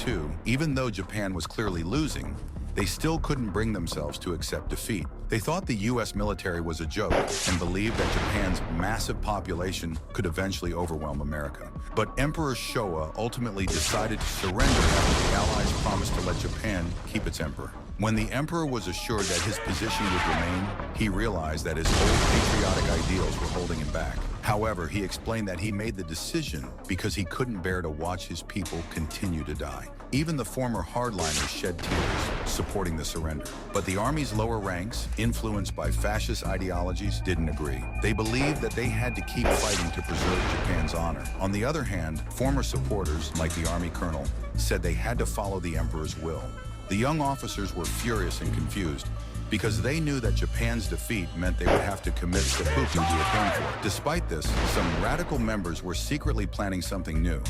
II, even though Japan was clearly losing, they still couldn't bring themselves to accept defeat. They thought the US military was a joke and believed that Japan's massive population could eventually overwhelm America. But Emperor Showa ultimately decided to surrender after the Allies promised to let Japan keep its emperor. When the emperor was assured that his position would remain, he realized that his old patriotic ideals were holding him back. However, he explained that he made the decision because he couldn't bear to watch his people continue to die. Even the former hardliners shed tears, supporting the surrender. But the army's lower ranks, influenced by fascist ideologies, didn't agree. They believed that they had to keep fighting to preserve Japan's honor. On the other hand, former supporters, like the army colonel, said they had to follow the emperor's will. The young officers were furious and confused, because they knew that Japan's defeat meant they would have to commit seppuku to atone for it. Despite this, some radical members were secretly planning something new.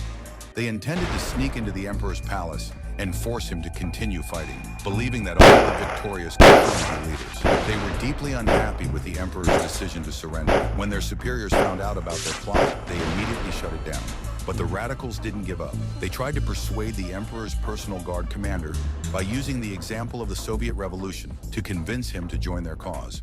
They intended to sneak into the emperor's palace and force him to continue fighting, believing that only the victorious could become the leaders. They were deeply unhappy with the emperor's decision to surrender. When their superiors found out about their plot, they immediately shut it down. But the radicals didn't give up. They tried to persuade the emperor's personal guard commander by using the example of the Soviet Revolution to convince him to join their cause.